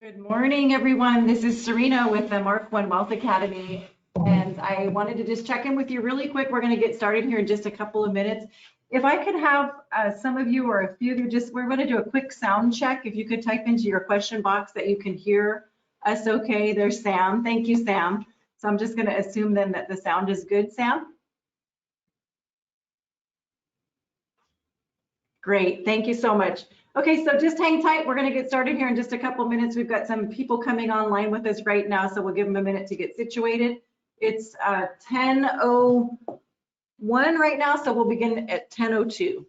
Good morning, everyone. This is Serena with the Mark One Wealth Academy, and I wanted to just check in with you really quick. We're going to get started here in just a couple of minutes. If I could have some of you or a few of you, we're going to do a quick sound check. If you could type into your question box that you can hear us okay. There's Sam. Thank you, Sam. So I'm just going to assume then that the sound is good, Sam. Great. Thank you so much. Okay, so just hang tight. We're going to get started here in just a couple minutes. We've got some people coming online with us right now, so we'll give them a minute to get situated. It's 10:01 right now, so we'll begin at 10:02.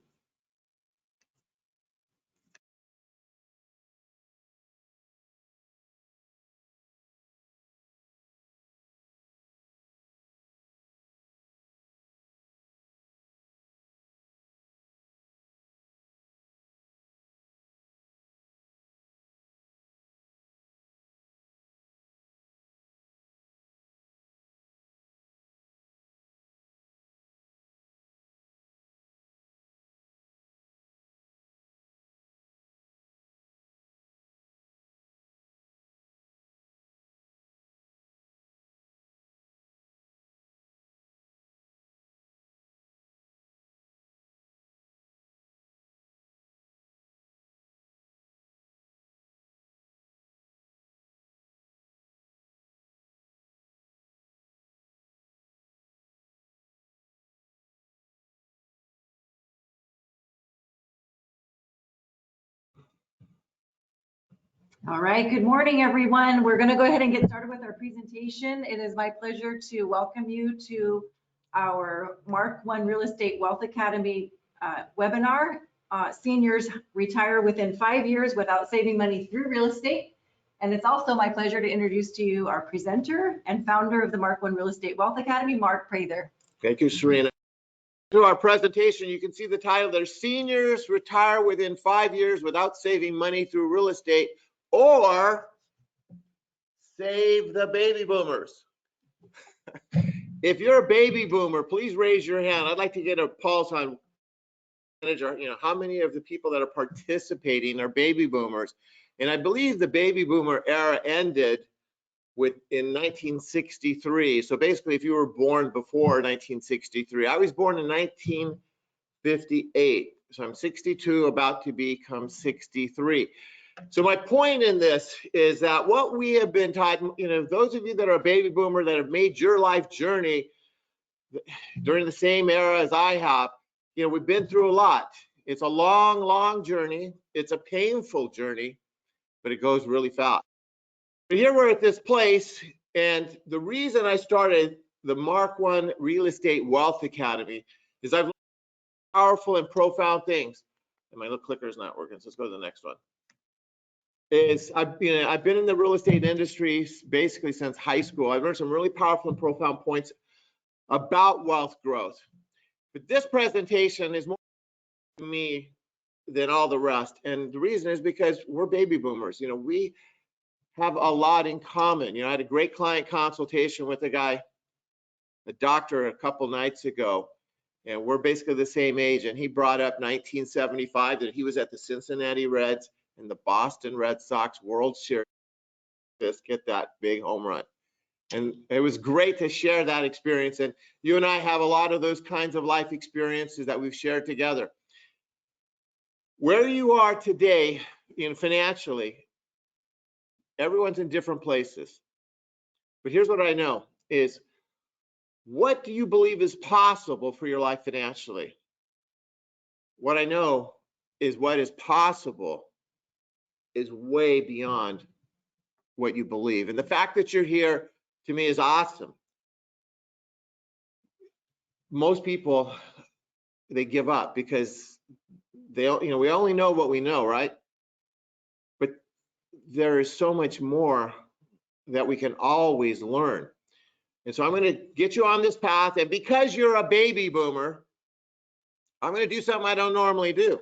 All right, good morning, everyone. We're going to go ahead and get started with our presentation. It is my pleasure to welcome you to our Mark One Real Estate Wealth Academy webinar. Seniors retire within 5 years without saving money through real estate. And it's also my pleasure to introduce to you our presenter and founder of the Mark One Real Estate Wealth Academy, Mark Prather. Thank you, Serena. To our presentation, you can see the title there, Seniors Retire Within 5 Years Without Saving Money Through Real Estate, or Save the Baby Boomers. If you're a baby boomer, please raise your hand. I'd like to get a pulse on how many of the people that are participating are baby boomers. And I believe the baby boomer era ended in 1963. So basically, if you were born before 1963, I was born in 1958. So I'm 62, about to become 63. So my point in this is that what we have been taught, those of you that are a baby boomer that have made your life journey during the same era as I have, we've been through a lot. It's a long, long journey. It's a painful journey, but it goes really fast. But here we're at this place, and the reason I started the Mark One Real Estate Wealth Academy is I've learned powerful and profound things. And my little clicker's not working, so let's go to the next one. I've been in the real estate industry basically since high school. I've learned some really powerful and profound points about wealth growth. But this presentation is more to me than all the rest. And the reason is because we're baby boomers. We have a lot in common. I had a great client consultation with a doctor, a couple nights ago, and we're basically the same age. And he brought up 1975, that he was at the Cincinnati Reds and the Boston Red Sox World Series. Just get that big home run. And it was great to share that experience. And you and I have a lot of those kinds of life experiences that we've shared together. Where you are today, financially, everyone's in different places. But here's what I know is, what do you believe is possible for your life financially? What I know is what is possible is way beyond what you believe. And the fact that you're here, to me, is awesome. Most people, they give up because we only know what we know, right? But there is so much more that we can always learn. And so I'm going to get you on this path. And because you're a baby boomer, I'm going to do something I don't normally do.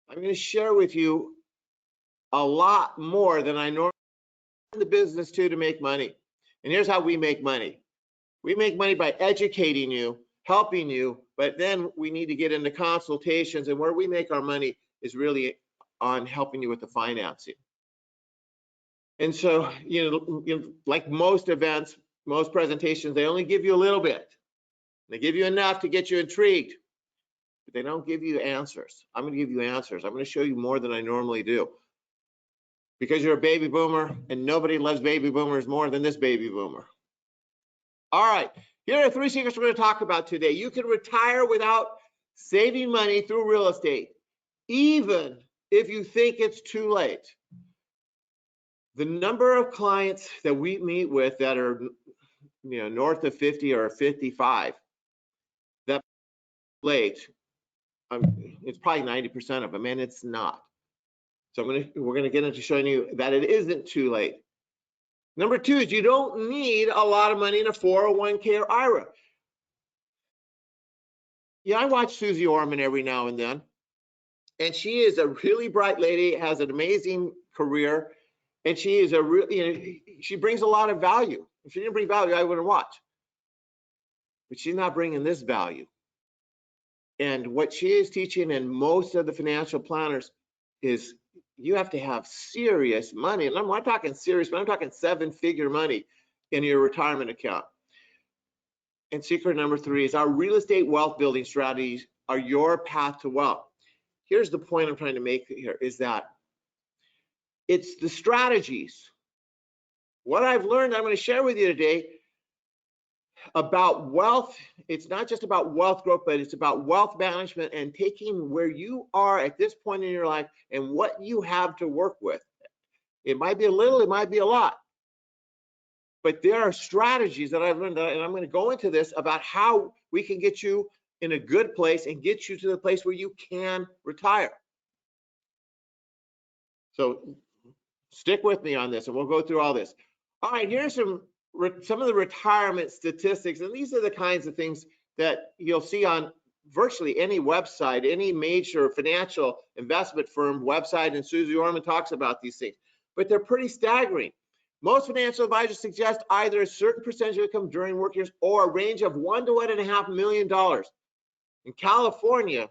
I'm going to share with you a lot more than I normally do in the business to make money. And here's how we make money. We make money by educating you, helping you, but then we need to get into consultations, and where we make our money is really on helping you with the financing. And so, like most events, most presentations, they only give you a little bit. They give you enough to get you intrigued, but they don't give you answers. I'm going to give you answers. I'm going to show you more than I normally do. Because you're a baby boomer, and nobody loves baby boomers more than this baby boomer. All right, here are 3 secrets we're going to talk about today. You can retire without saving money through real estate, even if you think it's too late. The number of clients that we meet with that are, north of 50 or 55, that late, it's probably 90% of them, and it's not. So we're going to get into showing you that it isn't too late. Number 2 is you don't need a lot of money in a 401k or IRA. Yeah, I watch Susie Orman every now and then, and she is a really bright lady, has an amazing career, and she is she brings a lot of value. If she didn't bring value, I wouldn't watch. But she's not bringing this value. And what she is teaching, and most of the financial planners, is you have to have serious money. And I'm not talking serious, but I'm talking 7-figure money in your retirement account. And secret number 3 is our real estate wealth building strategies are your path to wealth. Here's the point I'm trying to make here, is that it's the strategies. What I've learned, I'm going to share with you today about wealth. It's not just about wealth growth, but it's about wealth management and taking where you are at this point in your life and what you have to work with. It might be a little, it might be a lot. But there are strategies that I've learned, and I'm going to go into this about how we can get you in a good place and get you to the place where you can retire. So stick with me on this, and we'll go through all this. All right, here's some of the retirement statistics, and these are the kinds of things that you'll see on virtually any website, any major financial investment firm website, and Susie Orman talks about these things, but they're pretty staggering. Most financial advisors suggest either a certain percentage of income during work years or a range of $1 to $1.5 million. In California,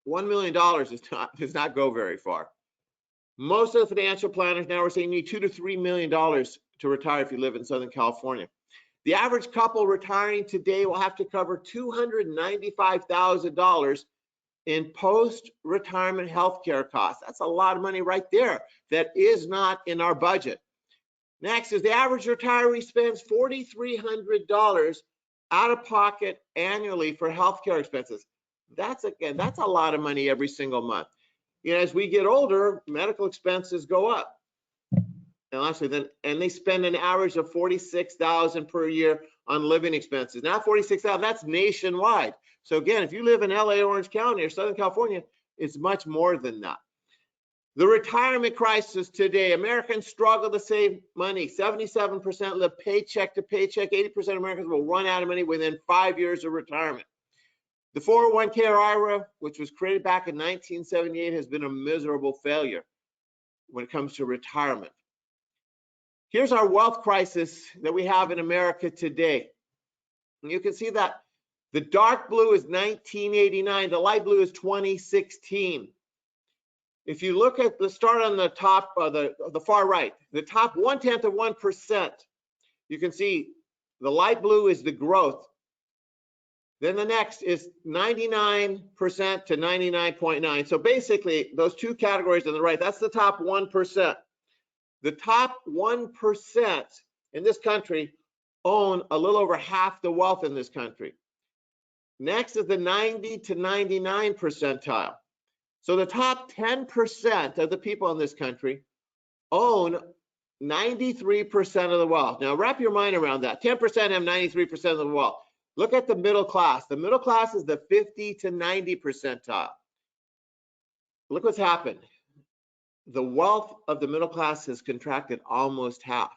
$1 million does not go very far. Most of the financial planners now are saying you need $2 to $3 million to retire if you live in Southern California. The average couple retiring today will have to cover $295,000 in post-retirement health care costs. That's a lot of money right there that is not in our budget. Next is the average retiree spends $4,300 out of pocket annually for healthcare expenses. That's a lot of money every single month. As we get older, medical expenses go up. And honestly, they spend an average of $46,000 per year on living expenses. Not $46,000, that's nationwide. So again, if you live in LA, Orange County, or Southern California, it's much more than that. The retirement crisis today, Americans struggle to save money. 77% live paycheck to paycheck. 80% of Americans will run out of money within 5 years of retirement. The 401k or IRA, which was created back in 1978, has been a miserable failure when it comes to retirement. Here's our wealth crisis that we have in America today. And you can see that the dark blue is 1989, the light blue is 2016. If you look at the start on the top, the far right, the top 1/10 of 1%, you can see the light blue is the growth. Then the next is 99% to 99.9. So basically, those two categories on the right, that's the top 1%. The top 1% in this country own a little over half the wealth in this country. Next is the 90 to 99 percentile. So the top 10% of the people in this country own 93% of the wealth. Now wrap your mind around that. 10% have 93% of the wealth. Look at the middle class. The middle class is the 50 to 90 percentile. Look what's happened. The wealth of the middle class has contracted almost half.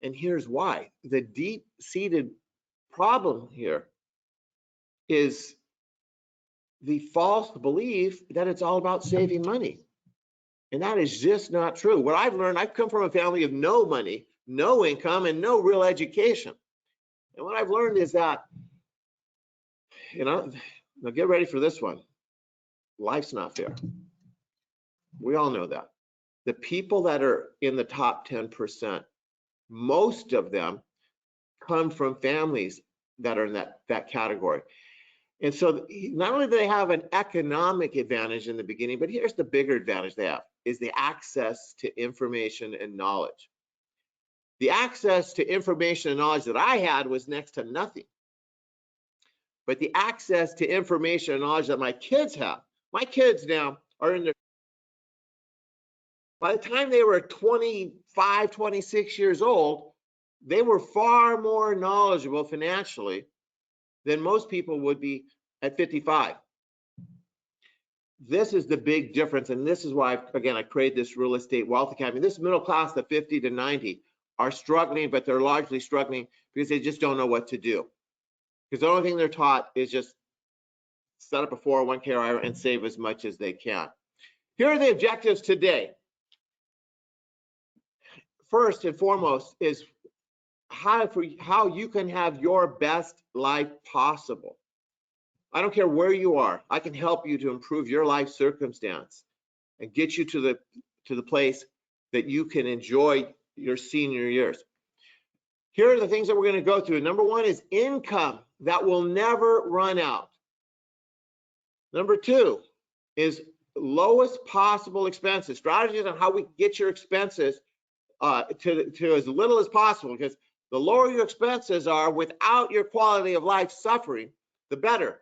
And here's why. The deep-seated problem here is the false belief that it's all about saving money. And that is just not true. What I've learned, I've come from a family of no money, no income, and no real education. And what I've learned is that, now get ready for this one. Life's not fair. We all know that. the people that are in the top 10%, most of them come from families that are in that category. And so not only do they have an economic advantage in the beginning, but here's the bigger advantage they have, is the access to information and knowledge. The access to information and knowledge that I had was next to nothing. But the access to information and knowledge that my kids have, my kids now are in their, by the time they were 25, 26 years old, they were far more knowledgeable financially than most people would be at 55. This is the big difference, and this is why, again, I created this Real Estate Wealth Academy. This middle class, the 50 to 90, are struggling, but they're largely struggling because they just don't know what to do. Because the only thing they're taught is just set up a 401k IRA and save as much as they can. Here are the objectives today. First and foremost is how you can have your best life possible. I don't care where you are. I can help you to improve your life circumstance and get you to the place that you can enjoy your senior years. Here are the things that we're going to go through. Number one is income that will never run out. Number two is lowest possible expenses, strategies on how we get your expenses to as little as possible, because the lower your expenses are without your quality of life suffering, the better.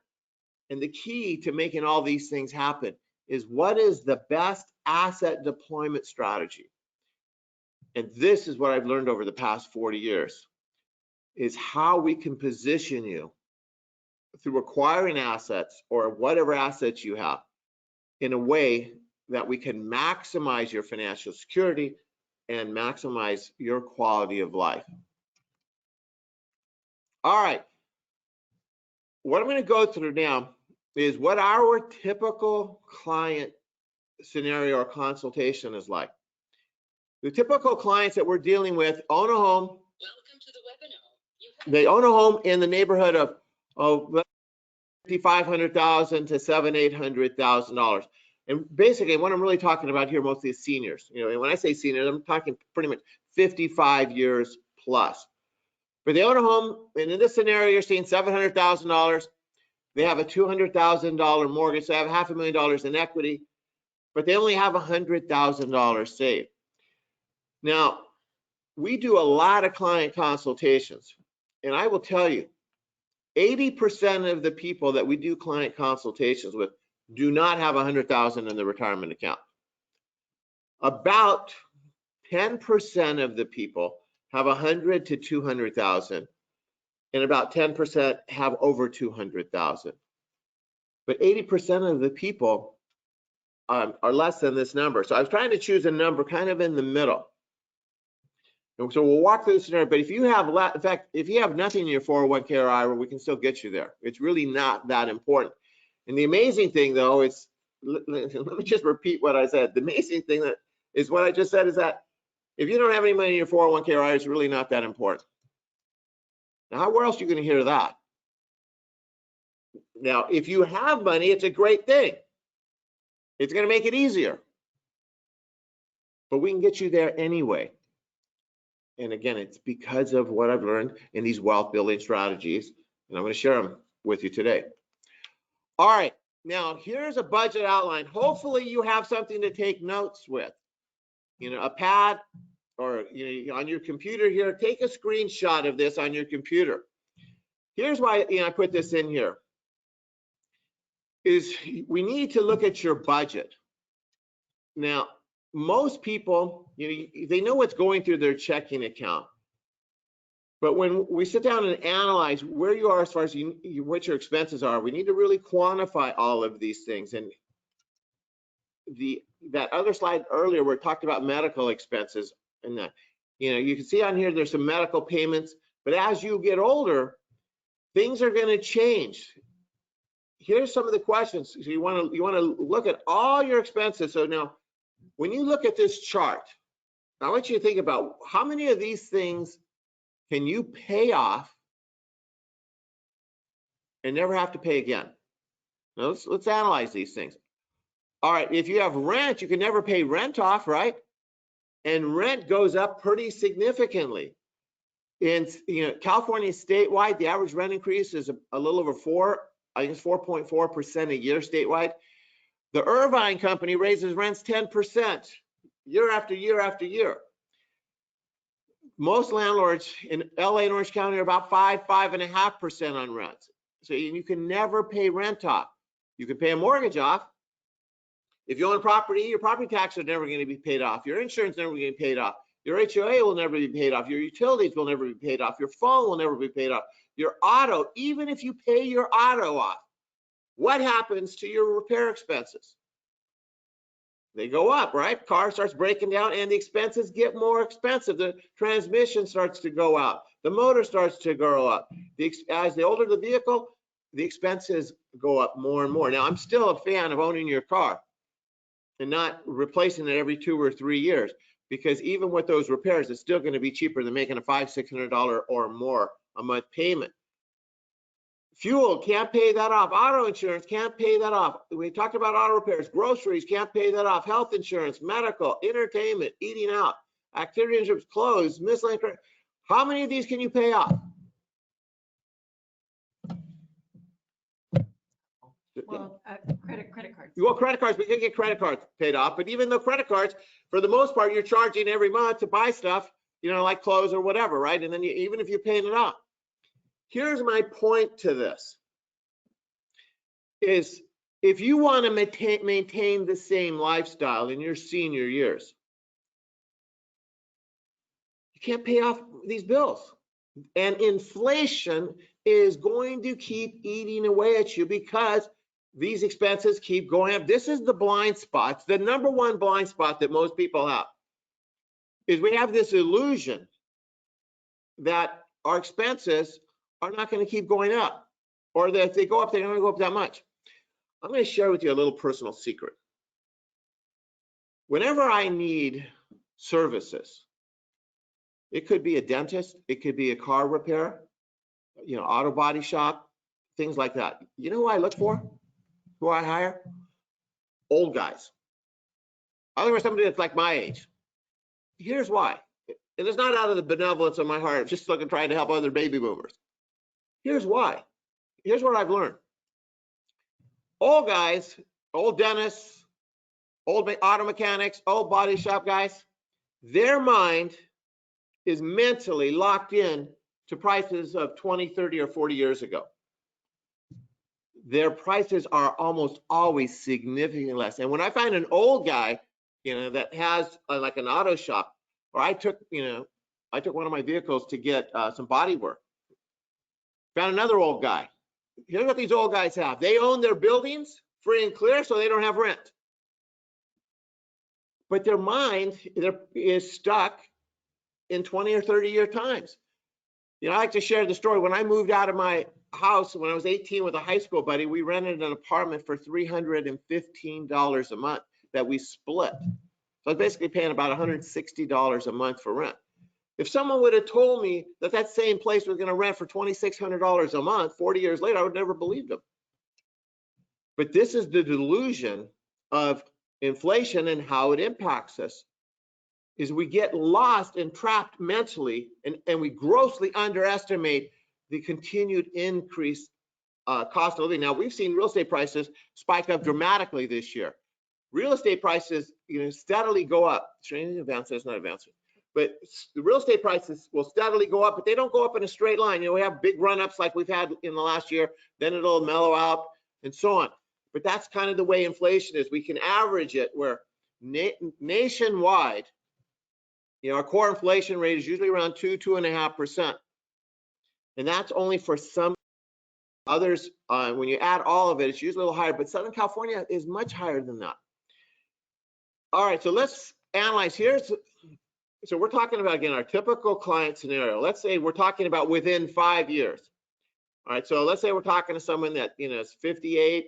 And the key to making all these things happen is what is the best asset deployment strategy? And this is what I've learned over the past 40 years, is how we can position you through acquiring assets or whatever assets you have in a way that we can maximize your financial security and maximize your quality of life. All right. What I'm going to go through now is what our typical client scenario or consultation is like. The typical clients that we're dealing with own a home. Welcome to the webinar. They own a home in the neighborhood of $500,000 to $700,000-800,000. And basically, what I'm really talking about here mostly is seniors. You know, and when I say seniors, I'm talking pretty much 55 years plus. But they own a home, and in this scenario, you're seeing $700,000. They have a $200,000 mortgage, so they have $500,000 in equity, but they only have $100,000 saved. Now, we do a lot of client consultations, and I will tell you, 80% of the people that we do client consultations with do not have $100,000 in the retirement account. About 10% of the people have $100,000 to $200,000, and about 10% have over $200,000. But 80% of the people are less than this number. So I was trying to choose a number kind of in the middle. And so we'll walk through the scenario, but if you have, in fact, if you have nothing in your 401k or IRA, we can still get you there. It's really not that important. And the amazing thing though, is, let me just repeat what I said. The amazing thing that is what I just said is that if you don't have any money in your 401k or IRA, it's really not that important. Now, where else are you going to hear that? Now, if you have money, it's a great thing. It's going to make it easier. But we can get you there anyway. And again, it's because of what I've learned in these wealth building strategies, and I'm going to share them with you today. All right, now here's a budget outline. Hopefully you have something to take notes with. You know, a pad or on your computer here, take a screenshot of this on your computer. Here's why I put this in here. Is we need to look at your budget. Now, most people, they know what's going through their checking account. But when we sit down and analyze where you are as far as what your expenses are, we need to really quantify all of these things. And that other slide earlier where it talked about medical expenses, and that, you can see on here there's some medical payments. But as you get older, things are going to change. Here's some of the questions. So you want to look at all your expenses. So now, when you look at this chart, I want you to think about how many of these things can you pay off and never have to pay again? Now let's analyze these things. All right, if you have rent, you can never pay rent off, right? and rent goes up pretty significantly. In California statewide, the average rent increase is a little over 4.4% a year statewide. The Irvine company raises rents 10% year after year after year. Most landlords in LA and Orange County are about 5.5% on rents. So you can never pay rent off. You can pay a mortgage off. If you own a property, your property taxes are never going to be paid off. Your insurance is never going to be paid off. Your HOA will never be paid off. Your utilities will never be paid off. Your phone will never be paid off. Your auto, even if you pay your auto off, what happens to your repair expenses? They go up, right? Car starts breaking down and the expenses get more expensive. The transmission starts to go out. The motor starts to go up. As the older the vehicle, the expenses go up more and more. Now, I'm still a fan of owning your car and not replacing it every 2 or 3 years, because even with those repairs, it's still going to be cheaper than making a $500-600 or more a month payment. Fuel, can't pay that off. Auto insurance, can't pay that off. We talked about auto repairs. Groceries, can't pay that off. Health insurance, medical, entertainment, eating out, activity insurance, clothes, miscellaneous. How many of these can you pay off? Well, credit cards. Well, credit cards, we can get credit cards paid off, but even though credit cards, for the most part, you're charging every month to buy stuff, like clothes or whatever, right? And then even if you're paying it off. Here's my point to this, is if you want to maintain the same lifestyle in your senior years, you can't pay off these bills. And inflation is going to keep eating away at you because these expenses keep going up. This is the blind spots. The number one blind spot that most people have is we have this illusion that our expenses are not going to keep going up, or that if they go up, they're not going to go up that much. I'm going to share with you a little personal secret. Whenever I need services, it could be a dentist, it could be a car repair, auto body shop, things like that. You know who I look for? Who I hire? Old guys. I look for somebody that's like my age. Here's why. And it's not out of the benevolence of my heart. I'm just looking, trying to help other baby boomers. Here's why. Here's what I've learned. Old guys, old dentists, old auto mechanics, old body shop guys, their mind is mentally locked in to prices of 20, 30, or 40 years ago. Their prices are almost always significantly less. And when I find an old guy, that has like an auto shop, or I took one of my vehicles to get some body work. Found another old guy. Here's what these old guys have. They own their buildings free and clear, so they don't have rent. But their mind is stuck in 20 or 30 year times. I like to share the story. When I moved out of my house when I was 18 with a high school buddy, we rented an apartment for $315 a month that we split. So I was basically paying about $160 a month for rent. If someone would have told me that same place was going to rent for $2,600 a month 40 years later, I would never believe them. But this is the delusion of inflation and how it impacts us, is we get lost and trapped mentally, and we grossly underestimate the continued increase cost of living. Now, we've seen real estate prices spike up dramatically this year. Real estate prices, steadily go up. It's not advancing. But the real estate prices will steadily go up, but they don't go up in a straight line. We have big run-ups like we've had in the last year, then it'll mellow out and so on. But that's kind of the way inflation is. We can average it where nationwide, our core inflation rate is usually around 2.5%. And that's only for some others. When you add all of it, it's usually a little higher, but Southern California is much higher than that. All right, so let's analyze here. So we're talking about, again, our typical client scenario. Let's say we're talking about within 5 years. All right, so let's say we're talking to someone that is 58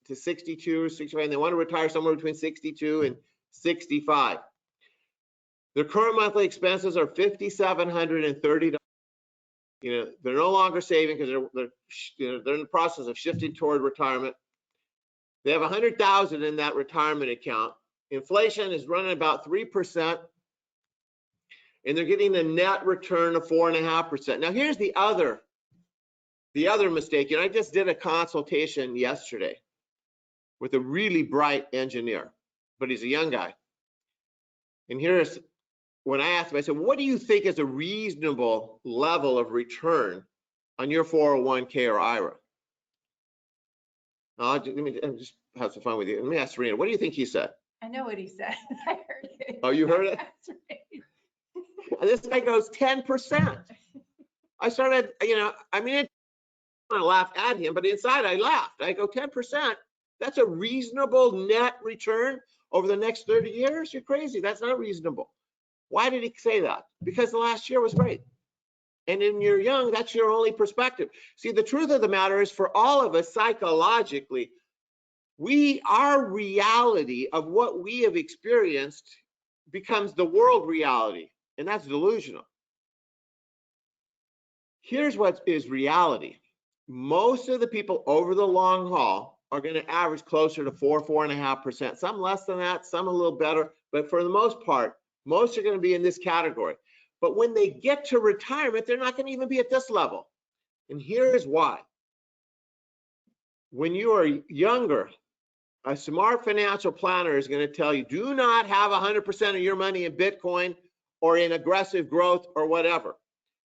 to 62 or 65, and they want to retire somewhere between 62 and 65. Their current monthly expenses are $5,730. They're no longer saving because they're in the process of shifting toward retirement. They have $100,000 in that retirement account. Inflation is running about 3%. and they're getting a net return of 4.5%. Now here's the other mistake. And I just did a consultation yesterday with a really bright engineer, but he's a young guy. And here's when I asked him, I said, what do you think is a reasonable level of return on your 401k or IRA? Let me just have some fun with you. Let me ask Serena, what do you think he said? I know what he said. I heard it. Oh, you heard it? That's right. This guy goes 10%. I started, I want to laugh at him, but inside I laughed. I go 10%. That's a reasonable net return over the next 30 years? You're crazy. That's not reasonable. Why did he say that? Because the last year was great. And when you're young, that's your only perspective. See, the truth of the matter is for all of us psychologically, our reality of what we have experienced becomes the world reality, and that's delusional. Here's what is reality. Most of the people over the long haul are going to average closer to 4.5%. Some less than that, some a little better, but for the most part, most are going to be in this category. But when they get to retirement, they're not going to even be at this level. And here's why. When you are younger, a smart financial planner is going to tell you, do not have 100% of your money in Bitcoin or in aggressive growth or whatever.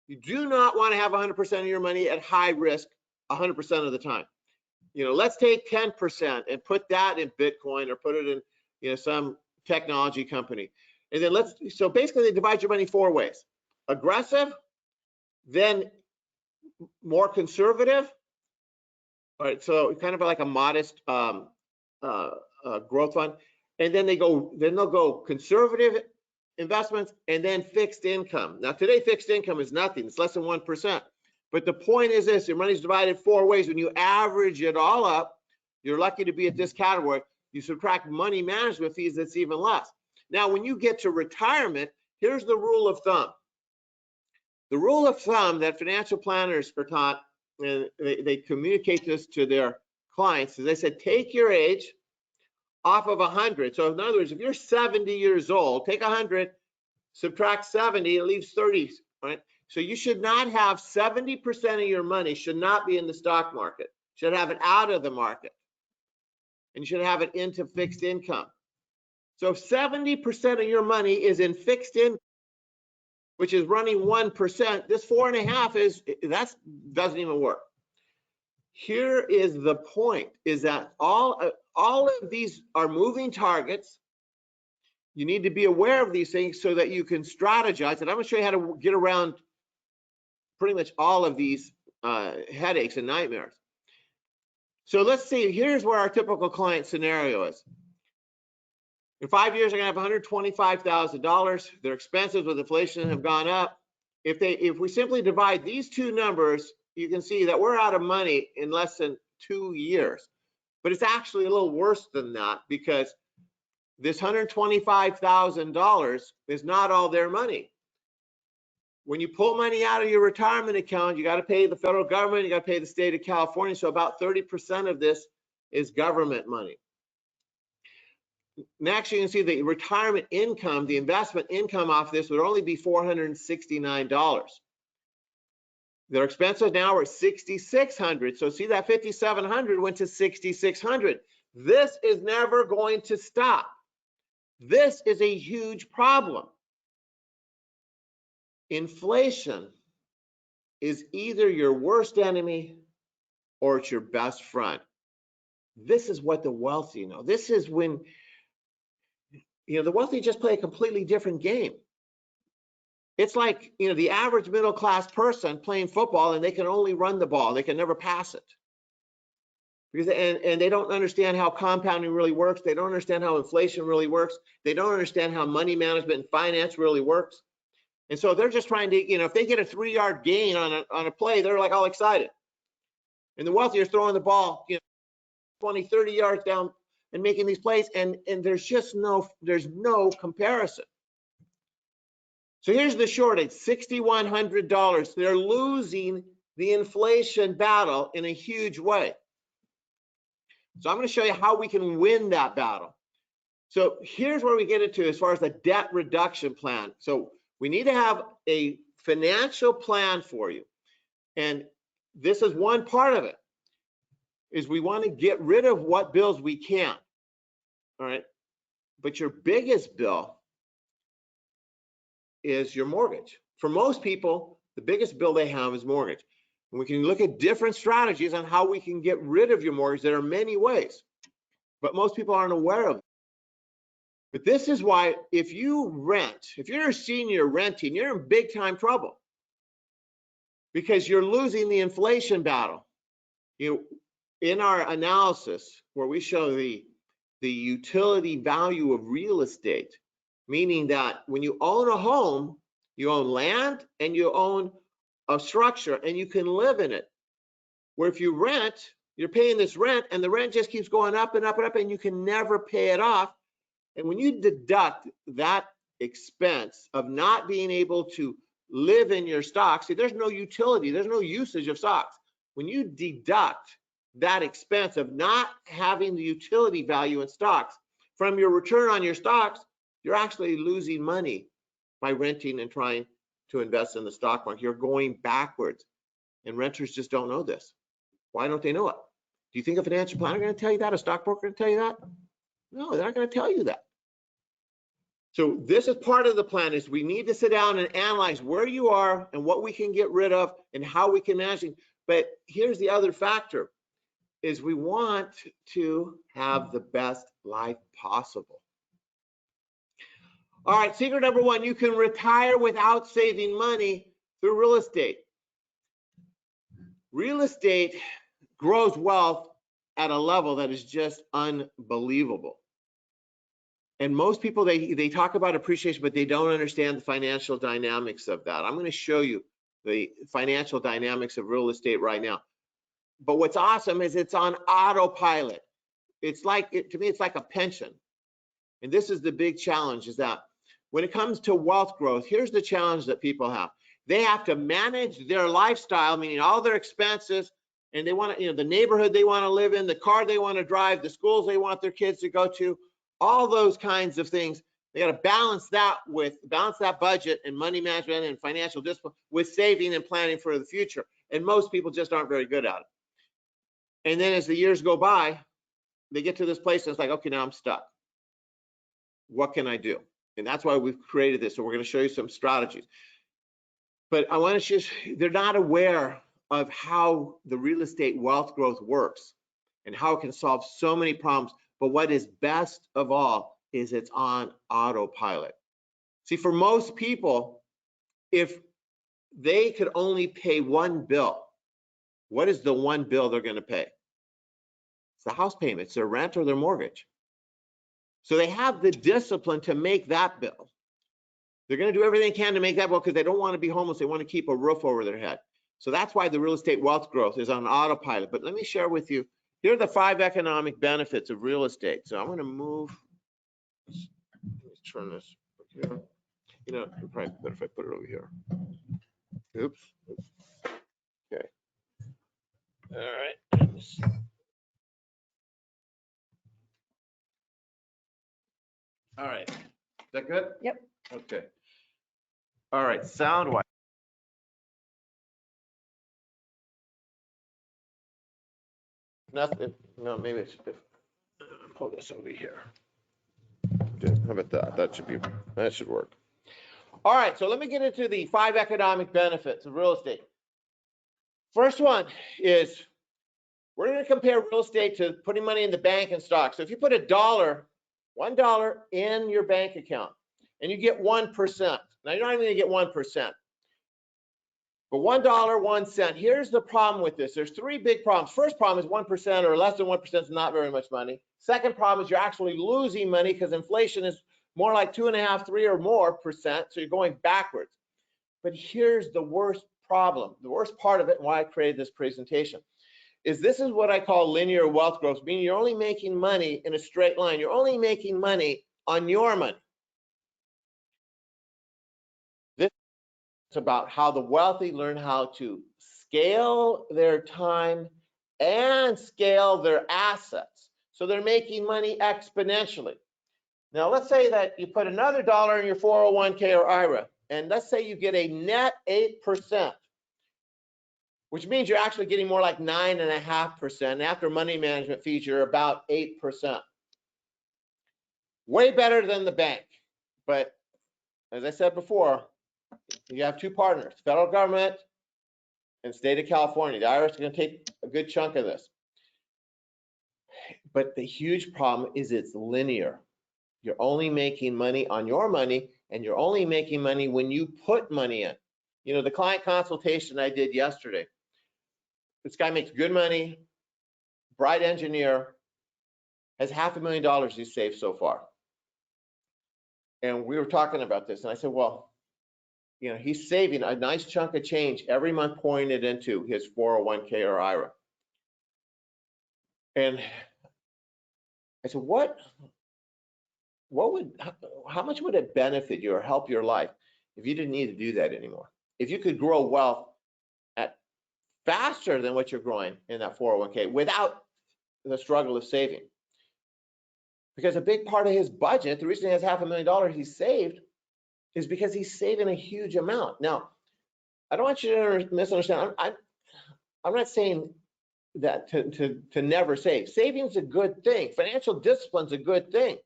You do not want to have 100% of your money at high risk 100% of the time. Let's take 10% and put that in Bitcoin or put it in some technology company. And then so basically they divide your money 4 ways. Aggressive, then more conservative. All right, so kind of like a modest growth fund. And then they'll go conservative investments and then fixed income. Now today fixed income is nothing, it's less than 1%. But the point is this, your money's divided 4 ways. When you average it all up, you're lucky to be at this category. You subtract money management fees, that's even less. Now, when you get to retirement, here's the rule of thumb. The rule of thumb that financial planners are taught, and they communicate this to their clients, is they said, take your age off of 100. So in other words, if you're 70 years old, take 100, subtract 70, it leaves 30, right? So you should not have 70% of your money should not be in the stock market. You should have it out of the market. And you should have it into fixed income. So if 70% of your money is in fixed income, which is running 1%, this 4.5 doesn't even work. Here is the point, is that all of these are moving targets. You need to be aware of these things so that you can strategize. And I'm going to show you how to get around pretty much all of these headaches and nightmares. So let's see, here's where our typical client scenario is. In 5 years, they're going to have $125,000. Their expenses with inflation have gone up. If we simply divide these two numbers, you can see that we're out of money in less than 2 years. But it's actually a little worse than that, because this $125,000 is not all their money. When you pull money out of your retirement account, you got to pay the federal government, you got to pay the state of California. So about 30% of this is government money. Next, you can see the retirement income, the investment income off this would only be $469. Their expenses now are $6,600. So see that $5,700 went to $6,600. This is never going to stop. This is a huge problem. Inflation is either your worst enemy or it's your best friend. This is what the wealthy know. This is when, the wealthy just play a completely different game. It's like, the average middle class person playing football and they can only run the ball. They can never pass it. Because, and they don't understand how compounding really works. They don't understand how inflation really works. They don't understand how money management and finance really works. And so they're just trying to, if they get a 3-yard gain on a play, they're like all excited. And the wealthy are throwing the ball, 20, 30 yards down and making these plays, and there's no comparison. So here's the shortage, $6,100. They're losing the inflation battle in a huge way. So I'm going to show you how we can win that battle. So here's where we get into as far as the debt reduction plan. So We need to have a financial plan for you. And this is one part of it, is we want to get rid of what bills we can. All right. But your biggest bill is your mortgage. For most people, the biggest bill they have is mortgage. And we can look at different strategies on how we can get rid of your mortgage. There are many ways, but most people aren't aware of it. But this is why if you rent, if you're a senior renting, you're in big time trouble because you're losing the inflation battle. In our analysis where we show the utility value of real estate, meaning that when you own a home, you own land and you own a structure and you can live in it. Where if you rent, you're paying this rent and the rent just keeps going up and up and up and you can never pay it off. And when you deduct that expense of not being able to live in your stocks, see, there's no utility, there's no usage of stocks. When you deduct that expense of not having the utility value in stocks from your return on your stocks, you're actually losing money by renting and trying to invest in the stock market. You're going backwards. And renters just don't know this. Why don't they know it? Do you think a financial planner is going to tell you that? A stockbroker going to tell you that? No, they're not going to tell you that. So this is part of the plan, is we need to sit down and analyze where you are and what we can get rid of and how we can manage it. But here's the other factor, is we want to have the best life possible. All right, secret number one, you can retire without saving money through real estate. Real estate grows wealth at a level that is just unbelievable. And most people, they talk about appreciation, but they don't understand the financial dynamics of that. I'm going to show you the financial dynamics of real estate right now. But what's awesome is it's on autopilot. It's like, to me, it's like a pension. And this is the big challenge, is that when it comes to wealth growth, here's the challenge that people have. They have to manage their lifestyle, meaning all their expenses, and they want to, the neighborhood they want to live in, the car they want to drive, the schools they want their kids to go to, all those kinds of things. They got to balance that budget and money management and financial discipline with saving and planning for the future. And most people just aren't very good at it. And then as the years go by, they get to this place and it's like, okay, now I'm stuck. What can I do? And that's why we've created this. So we're going to show you some strategies. But I want to they're not aware of how the real estate wealth growth works and how it can solve so many problems. But what is best of all is it's on autopilot. See, for most people, if they could only pay one bill, what is the one bill they're going to pay? It's the house payment, it's their rent or their mortgage. So they have the discipline to make that bill. They're going to do everything they can to make that bill because they don't want to be homeless. They want to keep a roof over their head. So that's why the real estate wealth growth is on autopilot. But let me share with you, here are the 5 economic benefits of real estate. So I'm going to move, let's turn this here. Probably better if I put it over here. Oops. Okay. All right. All right. Is that good? Yep. Okay. All right. Sound wise. Nothing. No, maybe it's pull this over here. Okay, how about that? That should work. All right, so let me get into the 5 economic benefits of real estate. First one is we're going to compare real estate to putting money in the bank and stocks. So if you put $1 in your bank account and you get 1%. Now you're not even going to get 1%. But $1, 1 cent. Here's the problem with this. There's 3 big problems. First problem is 1% or less than 1% is not very much money. Second problem is you're actually losing money because inflation is more like 2.5%, 3 or more percent. So you're going backwards. But here's the worst problem. The worst part of it, and why I created this presentation, is this is what I call linear wealth growth, meaning you're only making money in a straight line. You're only making money on your money. It's about how the wealthy learn how to scale their time and scale their assets. So they're making money exponentially. Now, let's say that you put another $1 in your 401k or IRA. and let's say you get a net 8%, which means you're actually getting more like 9.5%. After money management fees, you're about 8%. Way better than the bank. But as I said before, you have two partners, federal government and state of California. The IRS is going to take a good chunk of this. But the huge problem is it's linear. You're only making money on your money, and you're only making money when you put money in. You know, the client consultation I did yesterday, this guy makes good money, bright engineer, has $500,000 he's saved so far. And we were talking about this, and I said, well, you know, he's saving a nice chunk of change every month, pouring it into his 401k or IRA. And I said, how much would it benefit you or help your life if you didn't need to do that anymore? If you could grow wealth at faster than what you're growing in that 401k without the struggle of saving. Because a big part of his budget, the reason he has $500,000 he's saved is because he's saving a huge amount. Now, I don't want you to misunderstand. I'm not saying that to never save. Saving's a good thing. Financial discipline's a good thing.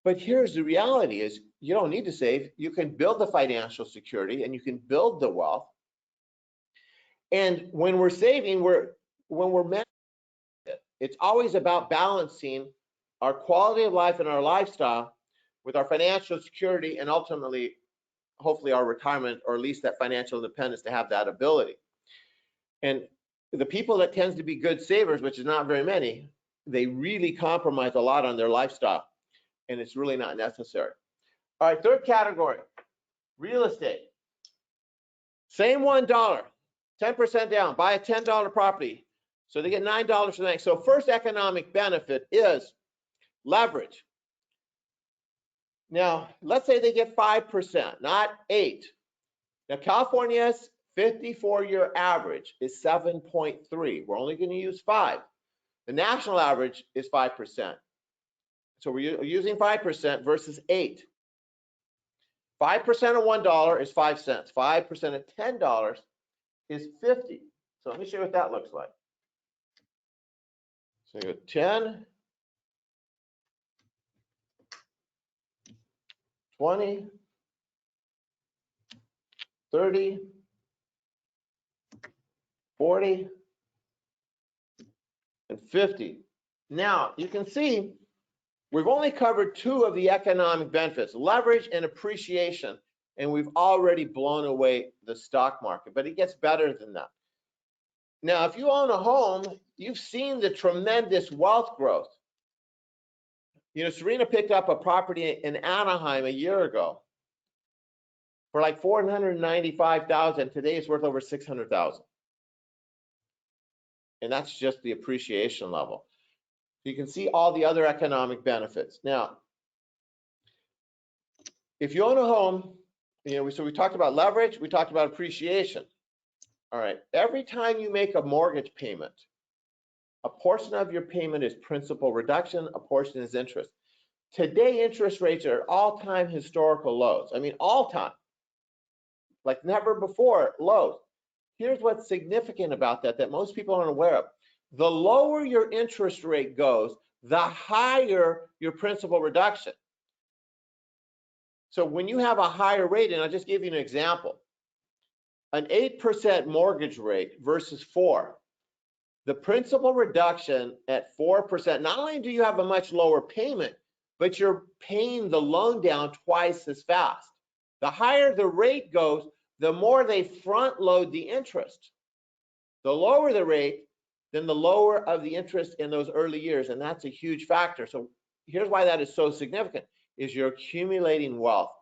But here's the reality is you don't need to save. You can build the financial security and you can build the wealth. And when we're saving, when we're managing it, it's always about balancing our quality of life and our lifestyle with our financial security and ultimately, hopefully our retirement, or at least that financial independence to have that ability. And the people that tends to be good savers, which is not very many, they really compromise a lot on their lifestyle, and it's really not necessary. All right, third category, real estate. Same $1, 10% down, buy a $10 property. So they get $9 for the bank. So first economic benefit is leverage. Now, let's say they get 5%, not 8. Now, California's 54-year average is 7.3. We're only going to use 5. The national average is 5%. So we're using 5% versus 8. 5% of $1 is 5 cents. 5% of $10 is 50. So let me show you what that looks like. So you go 10, 20, 30, 40, and 50. Now, you can see we've only covered 2 of the economic benefits, leverage and appreciation, and we've already blown away the stock market, but it gets better than that. Now, if you own a home, you've seen the tremendous wealth growth. You know, Serena picked up a property in Anaheim a year ago for like $495,000. Today it's worth over $600,000. And that's just the appreciation level. You can see all the other economic benefits. Now, if you own a home, you know, so we talked about leverage, we talked about appreciation. All right, every time you make a mortgage payment, a portion of your payment is principal reduction, a portion is interest. Today, interest rates are at all-time historical lows. I mean, all-time, like never before lows. Here's what's significant about that most people aren't aware of. The lower your interest rate goes, the higher your principal reduction. So when you have a higher rate, and I'll just give you an example, an 8% mortgage rate versus 4%, the principal reduction at 4%, not only do you have a much lower payment, but you're paying the loan down twice as fast. The higher the rate goes, the more they front load the interest. The lower the rate, then the lower of the interest in those early years, and that's a huge factor. So here's why that is so significant, is you're accumulating wealth.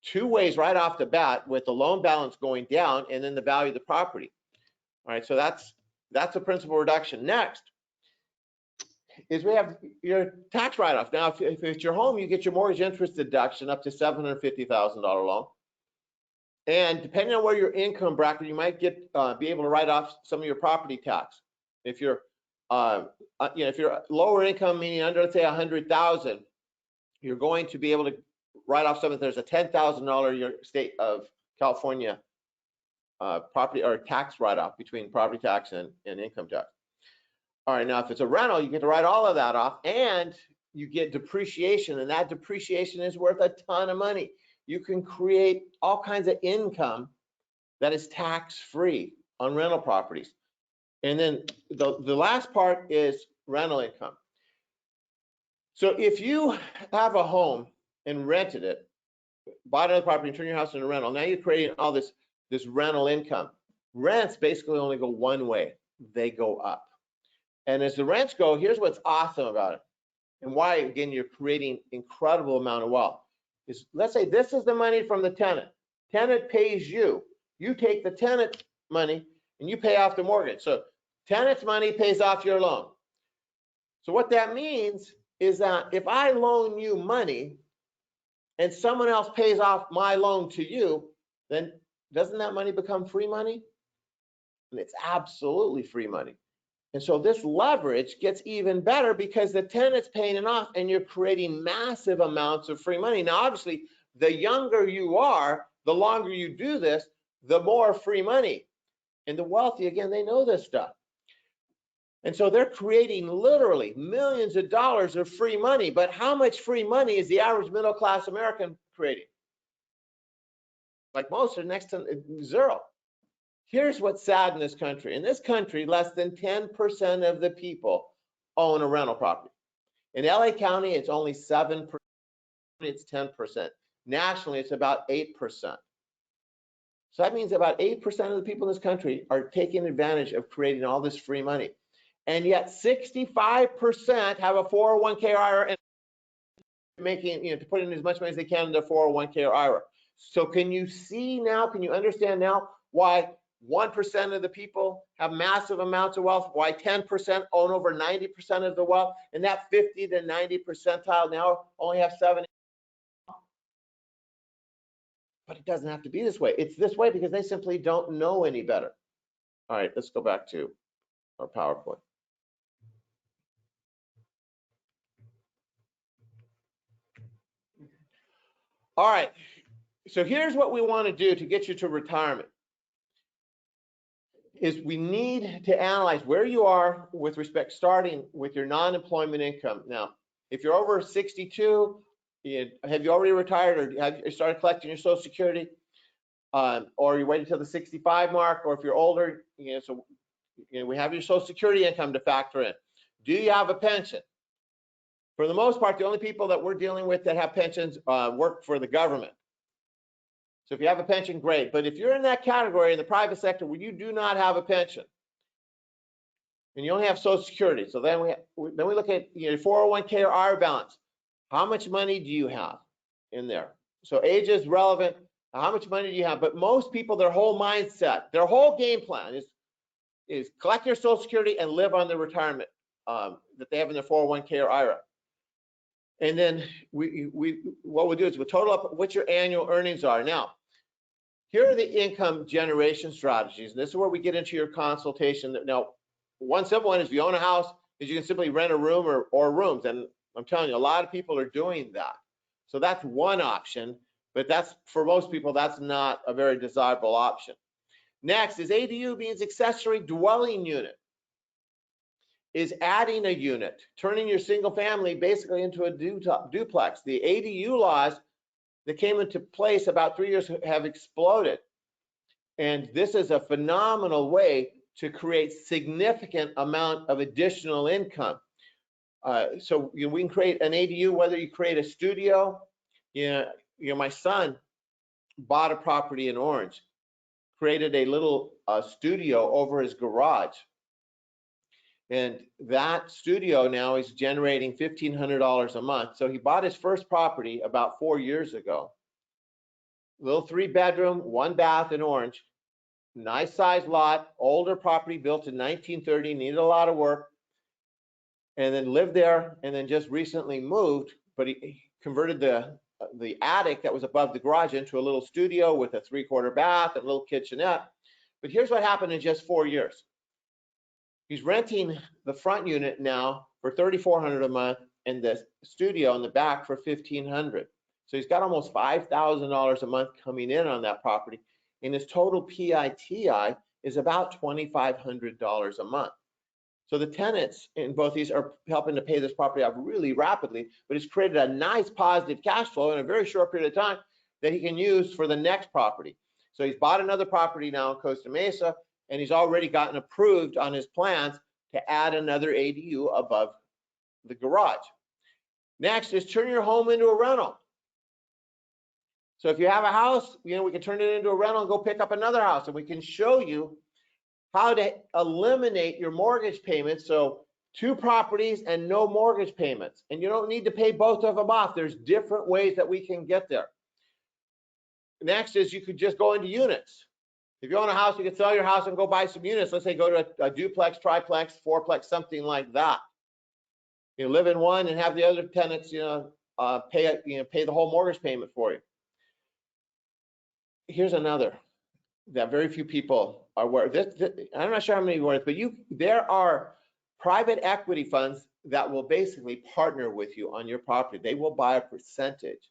2 ways right off the bat, with the loan balance going down and then the value of the property. All right, so that's a principal reduction. Next is we have your tax write-off. Now, if it's your home, you get your mortgage interest deduction up to $750,000 loan. And depending on where your income bracket, you might get be able to write off some of your property tax. If you're if you're lower income, meaning under, let's say, 100,000, you're going to be able to write off some of, there's a $10,000 state of California property or tax write-off between property tax and income tax. All right, now if it's a rental, you get to write all of that off, and you get depreciation, and that depreciation is worth a ton of money. You can create all kinds of income that is tax-free on rental properties. And then the last part is rental income. So if you have a home and rented it, bought another property and turned your house into a rental, now you're creating all this rental income. Rents basically only go one way, they go up. And as the rents go, here's what's awesome about it, and why, again, you're creating incredible amount of wealth. Is, let's say this is the money from the tenant. Tenant pays you. You take the tenant money and you pay off the mortgage. So tenant's money pays off your loan. So what that means is that if I loan you money and someone else pays off my loan to you, then doesn't that money become free money? And it's absolutely free money. And so this leverage gets even better because the tenant's paying it off and you're creating massive amounts of free money. Now, obviously, the younger you are, the longer you do this, the more free money. And the wealthy, again, they know this stuff. And so they're creating literally millions of dollars of free money. But how much free money is the average middle-class American creating? Like most are next to zero. Here's what's sad in this country. In this country, less than 10% of the people own a rental property. In LA County, it's only 7%, it's 10%. Nationally, it's about 8%. So that means about 8% of the people in this country are taking advantage of creating all this free money. And yet 65% have a 401k or IRA and making, to put in as much money as they can in their 401k or IRA. So can you see now, can you understand now why 1% of the people have massive amounts of wealth, why 10% own over 90% of the wealth, and that 50 to 90 percentile now only have 7. But it doesn't have to be this way. It's this way because they simply don't know any better. All right, let's go back to our PowerPoint. All right, so here's what we want to do to get you to retirement. Is we need to analyze where you are with respect, starting with your non-employment income. Now, if you're over 62, have you already retired, or have you started collecting your Social Security, or you wait until the 65 mark, or if you're older, so we have your Social Security income to factor in. Do you have a pension? For the most part, the only people that we're dealing with that have pensions work for the government. So if you have a pension, great. But if you're in that category in the private sector where you do not have a pension and you only have Social Security, so then we look at your 401k or IRA balance. How much money do you have in there? So age is relevant. How much money do you have? But most people, their whole mindset, their whole game plan is collect your Social Security and live on the retirement that they have in their 401k or IRA. And then what we'll do is we'll total up what your annual earnings are. Now, here are the income generation strategies. And this is where we get into your consultation. Now, one simple one is if you own a house, is you can simply rent a room or rooms. And I'm telling you, a lot of people are doing that. So that's one option, but that's, for most people, that's not a very desirable option. Next is ADU, means accessory dwelling unit. Is adding a unit, turning your single family basically into a duplex. The ADU laws that came into place about 3 years have exploded. And this is a phenomenal way to create significant amount of additional income. So we can create an ADU, whether you create a studio. My son bought a property in Orange, created a little studio over his garage. And that studio now is generating $1,500 a month. So he bought his first property about 4 years ago. Little 3-bedroom, 1 bath in Orange. Nice sized lot, older property built in 1930, needed a lot of work. And then lived there, and then just recently moved, but he converted the attic that was above the garage into a little studio with a 3/4 bath and a little kitchenette. But here's what happened in just 4 years. He's renting the front unit now for $3,400 a month and the studio in the back for $1,500. So he's got almost $5,000 a month coming in on that property, and his total PITI is about $2,500 a month. So the tenants in both these are helping to pay this property off really rapidly, but it's created a nice positive cash flow in a very short period of time that he can use for the next property. So he's bought another property now in Costa Mesa, and he's already gotten approved on his plans to add another ADU above the garage. Next is turn your home into a rental. So if you have a house, we can turn it into a rental and go pick up another house, and we can show you how to eliminate your mortgage payments. So 2 properties and no mortgage payments. And you don't need to pay both of them off. There's different ways that we can get there. Next is you could just go into units. If you own a house, you could sell your house and go buy some units. Let's say go to a duplex, triplex, fourplex, something like that. You live in one and have the other tenants, pay the whole mortgage payment for you. Here's another that very few people are aware of. I'm not sure how many are aware, but there are private equity funds that will basically partner with you on your property. They will buy a percentage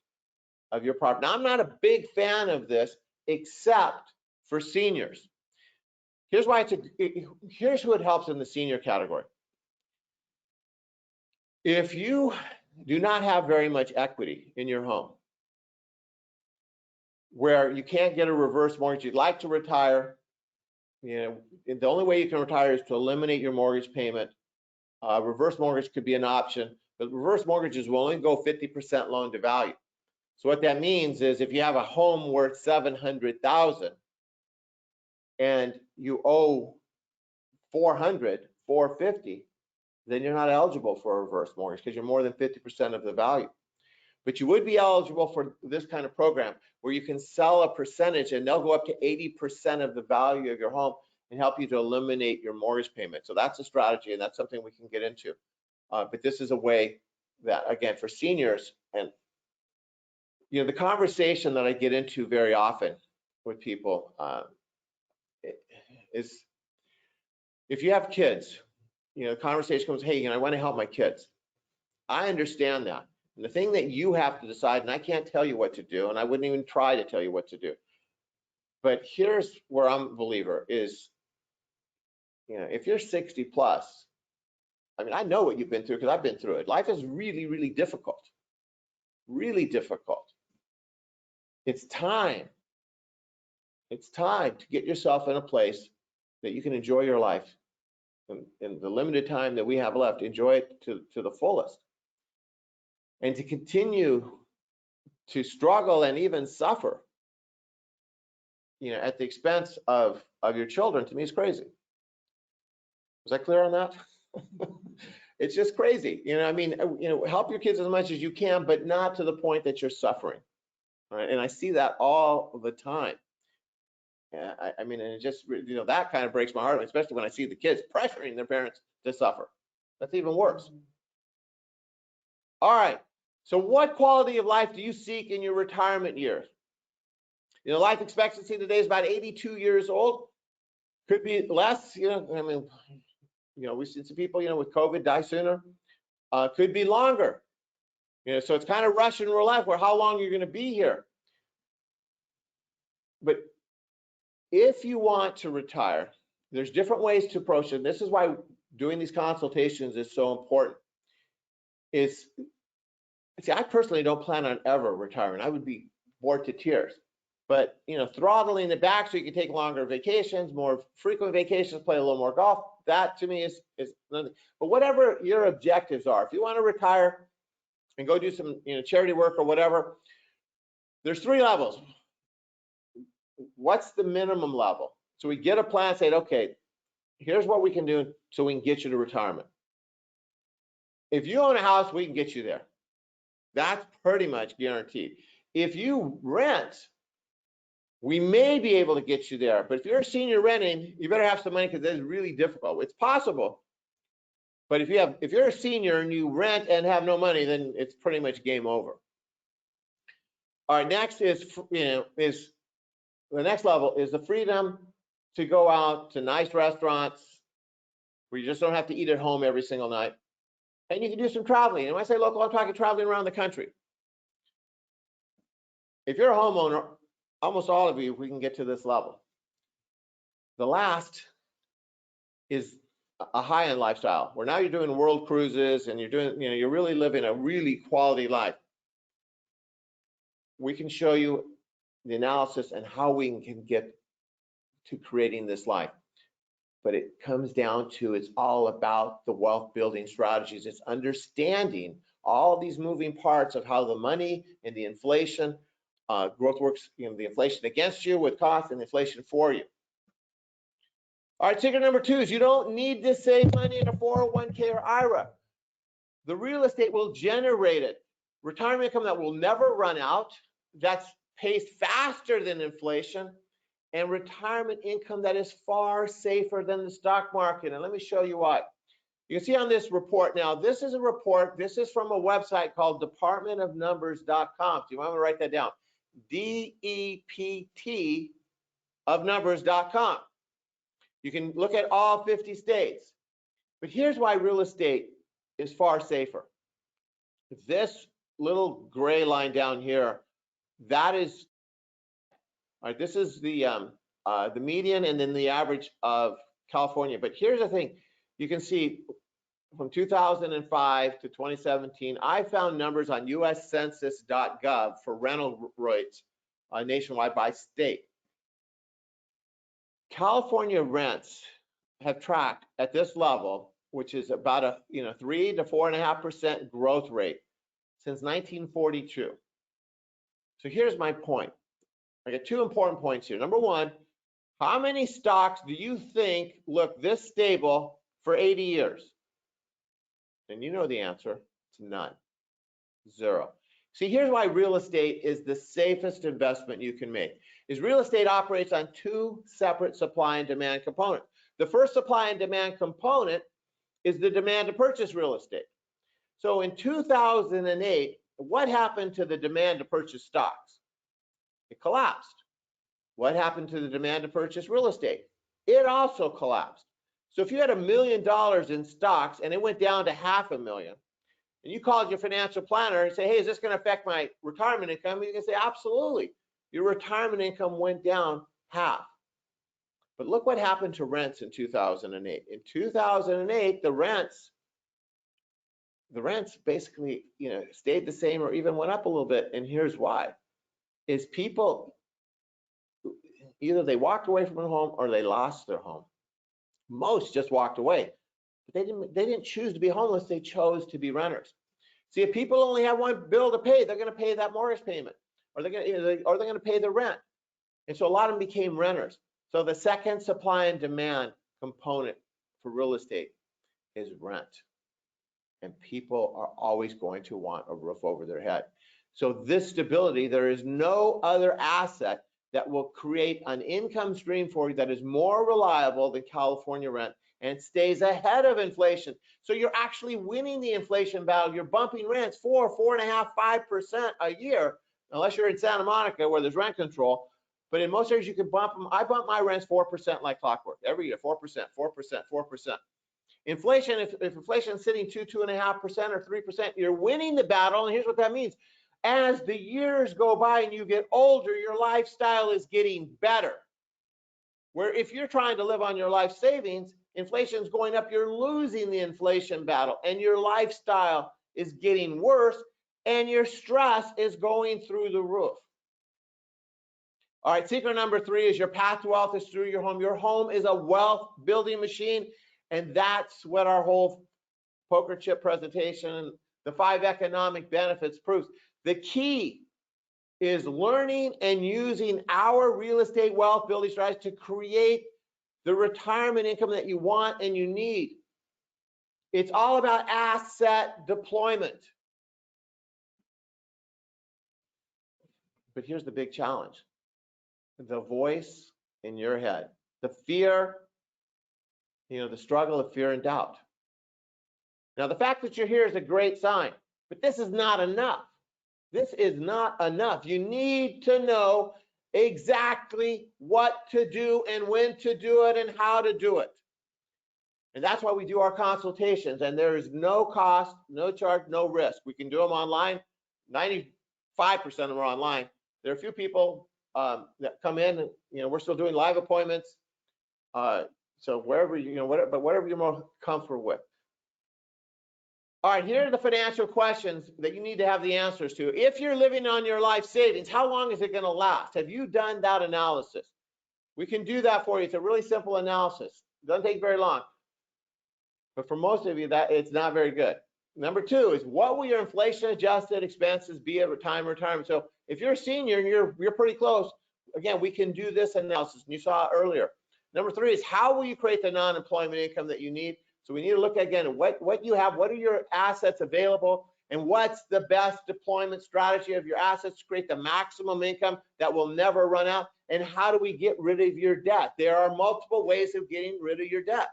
of your property. Now, I'm not a big fan of this, except for seniors. Here's why here's who it helps in the senior category. If you do not have very much equity in your home, where you can't get a reverse mortgage, you'd like to retire, the only way you can retire is to eliminate your mortgage payment. Reverse mortgage could be an option, but reverse mortgages will only go 50% loan to value. So what that means is if you have a home worth $700,000 and you owe $450, then you're not eligible for a reverse mortgage because you're more than 50% of the value. But you would be eligible for this kind of program where you can sell a percentage and they'll go up to 80% of the value of your home and help you to eliminate your mortgage payment. So that's a strategy, and that's something we can get into. But this is a way that, again, for seniors, and the conversation that I get into very often with people is if you have kids, the conversation comes, hey, I want to help my kids. I understand that. And the thing that you have to decide, and I can't tell you what to do, and I wouldn't even try to tell you what to do. But here's where I'm a believer is, if you're 60 plus, I know what you've been through because I've been through it. Life is really, really difficult. Really difficult. It's time. It's time to get yourself in a place that you can enjoy your life. In the limited time that we have left, enjoy it to the fullest. And to continue to struggle and even suffer, at the expense of your children, to me is crazy. Was I clear on that? It's just crazy. Help your kids as much as you can, but not to the point that you're suffering. Right? And I see that all the time. And it just, that kind of breaks my heart, especially when I see the kids pressuring their parents to suffer. That's even worse. All right. So what quality of life do you seek in your retirement years? Life expectancy today is about 82 years old. Could be less, we've seen some people, with COVID die sooner. Could be longer. So it's kind of Russian roulette where how long you're going to be here. But if you want to retire, there's different ways to approach it. This is why doing these consultations is so important. I personally don't plan on ever retiring. I would be bored to tears. But, throttling it back so you can take longer vacations, more frequent vacations, play a little more golf, that to me is nothing. But whatever your objectives are, if you want to retire and go do some, charity work or whatever, there's 3 levels. What's the minimum level? So we get a plan, say, okay, here's what we can do so we can get you to retirement. If you own a house, we can get you there. That's pretty much guaranteed. If you rent, we may be able to get you there. But if you're a senior renting, you better have some money because it's really difficult. It's possible. But if you're a senior and you rent and have no money, then it's pretty much game over. All right, next is the next level is the freedom to go out to nice restaurants where you just don't have to eat at home every single night. And you can do some traveling. And when I say local, I'm talking traveling around the country. if you're a homeowner, almost all of you, we can get to this level. The last is a high-end lifestyle, where now you're doing world cruises and you're doing, you're really living a really quality life. We can show you the analysis and how we can get to creating this life. But it comes down to, it's all about the wealth building strategies. It's understanding all these moving parts of how the money and the inflation growth works, the inflation against you with cost and inflation for you. All right, secret number 2 is you don't need to save money in a 401k or IRA. The real estate will generate it. Retirement income that will never run out, that's paced faster than inflation, and retirement income that is far safer than the stock market. And let me show you why. You can see on this report now, this is a report, this is from a website called departmentofnumbers.com. Do you want me to write that down? DEPT of numbers.com. You can look at all 50 states. But here's why real estate is far safer. This little gray line down here, that is, all right, this is the median and then the average of California. But here's the thing, you can see from 2005 to 2017, I found numbers on uscensus.gov for rental rates nationwide by state. California rents have tracked at this level, which is about a 3 to 4.5% growth rate since 1942. So here's my point. I got 2 important points here. Number 1, how many stocks do you think look this stable for 80 years? And you know the answer, it's none, 0. See, here's why real estate is the safest investment you can make. Is real estate operates on 2 separate supply and demand components. The first supply and demand component is the demand to purchase real estate. So in 2008, what happened to the demand to purchase stocks? It collapsed. What happened to the demand to purchase real estate? It also collapsed. So if you had $1 million in stocks and it went down to $500,000, and you called your financial planner and say, hey, is this going to affect my retirement income? You can say, absolutely. Your retirement income went down half. But look what happened to rents in 2008. In 2008, the rents basically, stayed the same or even went up a little bit. And here's why: is people, either they walked away from a home or they lost their home. Most just walked away. But they didn't choose to be homeless. They chose to be renters. See, if people only have one bill to pay, they're going to pay that mortgage payment, or they're going to pay the rent. And so a lot of them became renters. So the second supply and demand component for real estate is rent. And people are always going to want a roof over their head. So this stability, there is no other asset that will create an income stream for you that is more reliable than California rent and stays ahead of inflation. So you're actually winning the inflation battle. You're bumping rents 4.5%, 5% a year, unless you're in Santa Monica where there's rent control. But in most areas you can bump them. I bump my rents 4% like clockwork every year, 4%, 4%, 4%. Inflation, if inflation is sitting 2.5% or 3%, you're winning the battle. And here's what that means. As the years go by and you get older, your lifestyle is getting better. Where if you're trying to live on your life savings, inflation's going up, you're losing the inflation battle, and your lifestyle is getting worse, and your stress is going through the roof. All right, secret number 3 is your path to wealth is through your home. Your home is a wealth building machine, and that's what our whole poker chip presentation, the 5 economic benefits proves. The key is learning and using our real estate wealth building strategies to create the retirement income that you want and you need. It's all about asset deployment. But here's the big challenge. The voice in your head, the fear, the struggle of fear and doubt. Now, the fact that you're here is a great sign, but this is not enough. This is not enough. You need to know exactly what to do and when to do it and how to do it. And that's why we do our consultations, and there is no cost, no charge, no risk. We can do them online. 95% of them are online. There are a few people that come in, and, we're still doing live appointments. So wherever, whatever you're more comfortable with. All right, here are the financial questions that you need to have the answers to. If you're living on your life savings, how long is it going to last? Have you done that analysis? We can do that for you. It's a really simple analysis. It doesn't take very long. But for most of you, that it's not very good. Number two is, what will your inflation adjusted expenses be at retirement? So if you're a senior and you're pretty close, again, we can do this analysis, and you saw it earlier. Number three is, how will you create the non-employment income that you need? So we need to look at, again, what you have, what are your assets available, and what's the best deployment strategy of your assets to create the maximum income that will never run out, and how do we get rid of your debt? There are multiple ways of getting rid of your debt.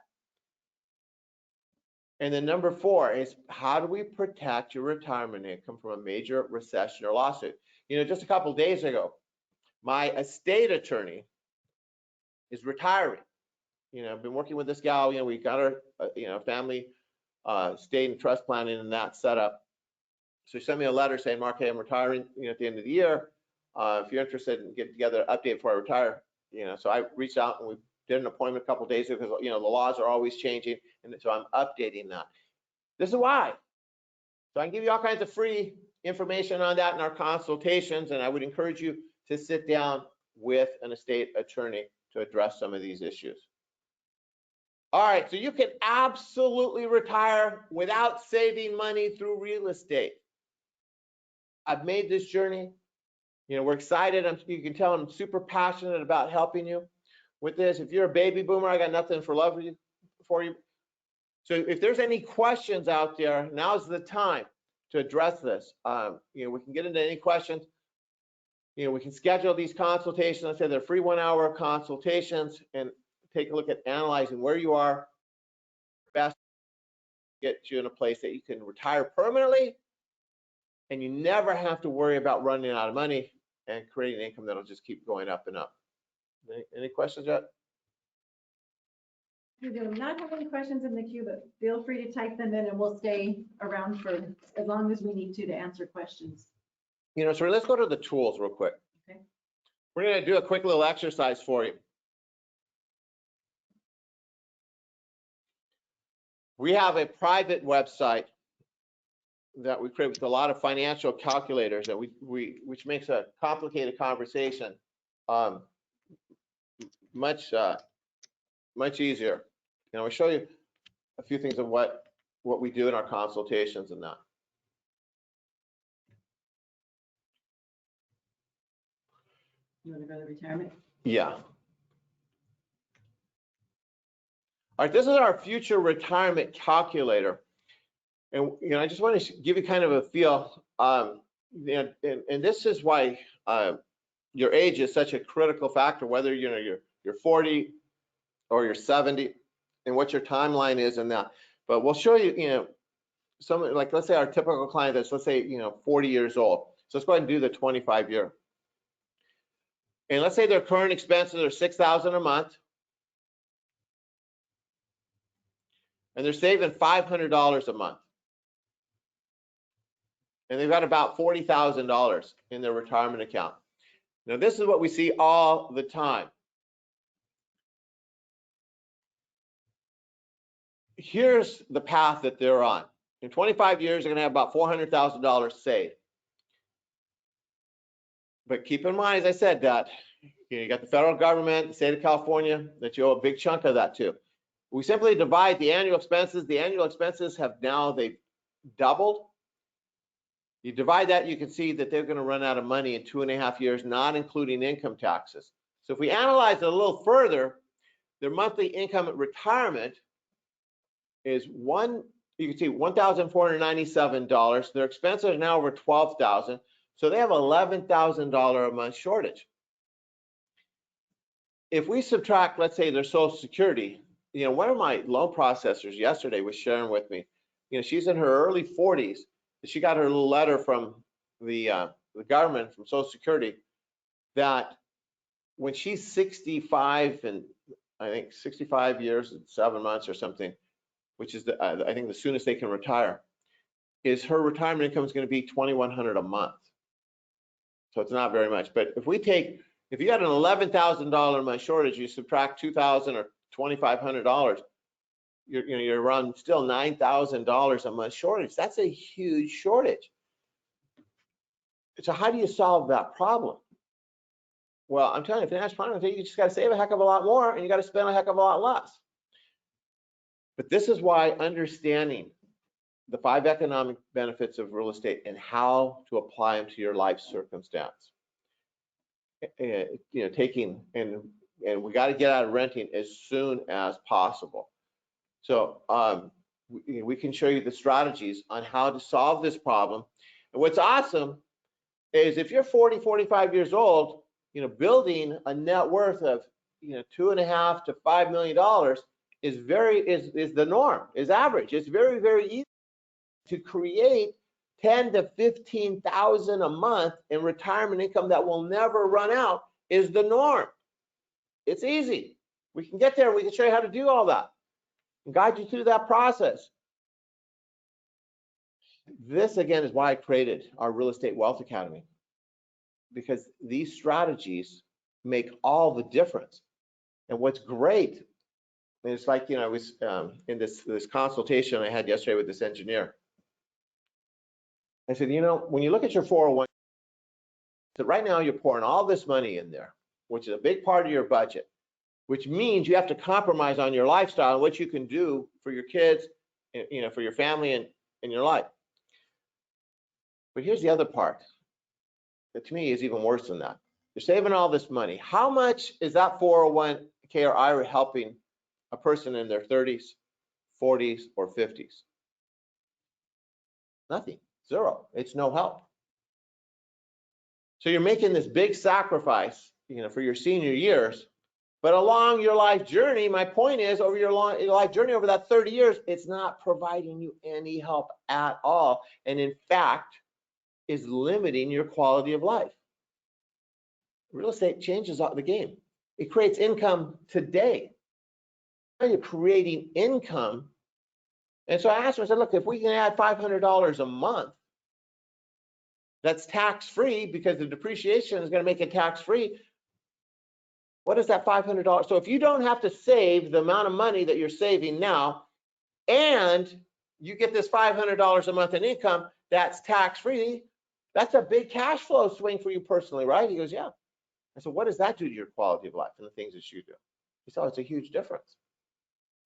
And then number four is, how do we protect your retirement income from a major recession or lawsuit? Just a couple of days ago, my estate attorney is retiring. I've been working with this gal. We got her, family estate and trust planning and that set up. So she sent me a letter saying, Mark, hey, I'm retiring, at the end of the year. If you're interested in getting together an update before I retire, so I reached out and we did an appointment a couple of days ago because, the laws are always changing. And so I'm updating that. This is why. So I can give you all kinds of free information on that in our consultations. And I would encourage you to sit down with an estate attorney to address some of these issues. All right, so you can absolutely retire without saving money through real estate. I've made this journey. We're excited. You can tell I'm super passionate about helping you with this. If you're a baby boomer, I got nothing for you. So if there's any questions out there, now's the time to address this. We can get into any questions. We can schedule these consultations. I said they're free 1-hour consultations, and take a look at analyzing where you are, best get you in a place that you can retire permanently, and you never have to worry about running out of money and creating income that'll just keep going up and up. Any questions yet? We do not have any questions in the queue, but feel free to type them in and we'll stay around for as long as we need to answer questions. So let's go to the tools real quick. Okay. We're going to do a quick little exercise for you. We have a private website that we create with a lot of financial calculators that which makes a complicated conversation much easier. I'll show you a few things of what we do in our consultations and that. You want to go to retirement? Yeah. All right, this is our future retirement calculator. And I just want to give you kind of a feel. And this is why your age is such a critical factor, whether you're 40 or you're 70, and what your timeline is and that. But we'll show you, some, like, let's say our typical client that's, let's say, 40 years old. So let's go ahead and do the 25-year. And let's say their current expenses are $6,000 a month. And they're saving $500 a month. And they've got about $40,000 in their retirement account. Now, this is what we see all the time. Here's the path that they're on. In 25 years, they're going to have about $400,000 saved. But keep in mind, as I said, that you got the federal government, the state of California, that you owe a big chunk of that to. We simply divide the annual expenses. The annual expenses they've doubled. You divide that, you can see that they're going to run out of money in 2.5 years, not including income taxes. So if we analyze it a little further, their monthly income at retirement is you can see $1,497. Their expenses are now over $12,000. So they have $11,000 a month shortage. If we subtract, let's say, their Social Security, one of my loan processors yesterday was sharing with me, she's in her early 40s. She got her little letter from the government, from Social Security, that when she's 65 and I think 65 years and 7 months or something, which is I think the soonest they can retire, is her retirement income is going to be $2,100 a month. So it's not very much. But if you got an $11,000 a month shortage, you subtract $2,000 or $2,500, you're around still $9,000 a month shortage. That's a huge shortage. So how do you solve that problem? Well, I'm telling you, financial planning, you just got to save a heck of a lot more and you got to spend a heck of a lot less. But this is why understanding the 5 economic benefits of real estate and how to apply them to your life circumstance. Taking and we got to get out of renting as soon as possible. So we can show you the strategies on how to solve this problem. And what's awesome is if you're 40, 45 years old, building a net worth of $2.5 to $5 million is the norm, is average. It's very, very easy to create 10 to 15,000 a month in retirement income that will never run out is the norm. It's easy. We can get there. We can show you how to do all that and guide you through that process. This again is why I created our Real Estate Wealth Academy, because these strategies make all the difference. And what's great, it's like, I was in this consultation I had yesterday with this engineer. I said, when you look at your 401, so right now you're pouring all this money in there, which is a big part of your budget, which means you have to compromise on your lifestyle and what you can do for your kids, for your family and your life. But here's the other part that to me is even worse than that. You're saving all this money. How much is that 401k or IRA helping a person in their 30s, 40s, or 50s? Nothing. Zero. It's no help. So you're making this big sacrifice, for your senior years, but along your life journey, my point is, over your life journey, over that 30 years, it's not providing you any help at all. And in fact, is limiting your quality of life. Real estate changes the game. It creates income today. Now you're creating income. And so I asked him, I said, look, if we can add $500 a month, that's tax-free because the depreciation is going to make it tax-free. What is that $500? So if you don't have to save the amount of money that you're saving now, and you get this $500 a month in income, that's tax-free, that's a big cash flow swing for you personally, right? He goes, yeah. I said, what does that do to your quality of life and the things that you do? He said, oh, it's a huge difference.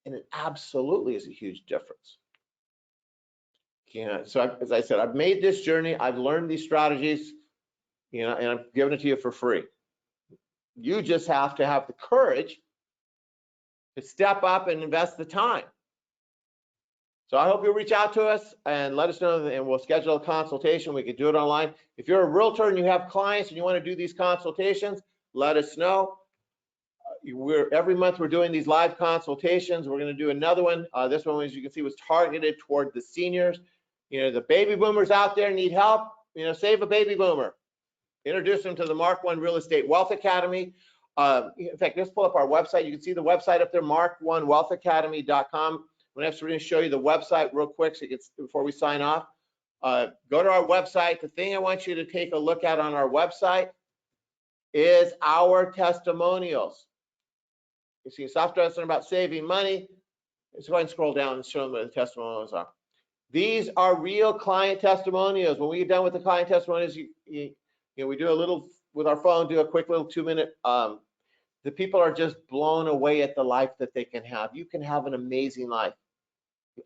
And it absolutely is a huge difference. So as I said, I've made this journey. I've learned these strategies, and I'm giving it to you for free. You just have to have the courage to step up and invest the time. So I hope you'll reach out to us and let us know, and we'll schedule a consultation. We could do it online. If you're a realtor and you have clients and you want to do these consultations, let us know. Every month we're doing these live consultations. We're going to do another one. This one, as you can see, was targeted toward the seniors. The baby boomers out there need help. Save a baby boomer. Introduce them to the Mark I Real Estate Wealth Academy. In fact, let's pull up our website. You can see the website up there, mark1wealthacademy.com. I'm going to show you the website real quick before we sign off. Go to our website. The thing I want you to take a look at on our website is our testimonials. You see, stop stressing about saving money. Let's go ahead and scroll down and show them what the testimonials are. These are real client testimonials. When we get done with the client testimonials, we do a little with our phone, do a quick little 2-minute. The people are just blown away at the life that they can have. You can have an amazing life.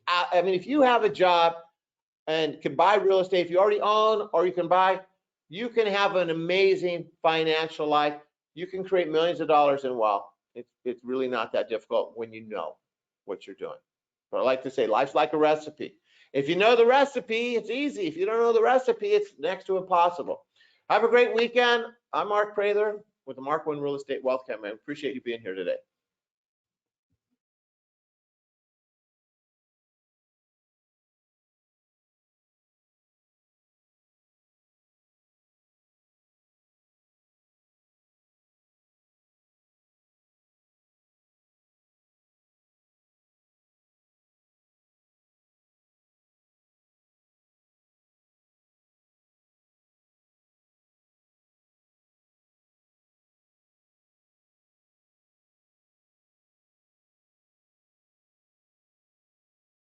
I mean, if you have a job and can buy real estate, if you already own or you can buy, you can have an amazing financial life. You can create millions of dollars in wealth. It's really not that difficult when you know what you're doing. But I like to say, life's like a recipe. If you know the recipe, it's easy. If you don't know the recipe, it's next to impossible. Have a great weekend. I'm Mark Prather with the Mark I Real Estate Wealth Academy. I appreciate you being here today.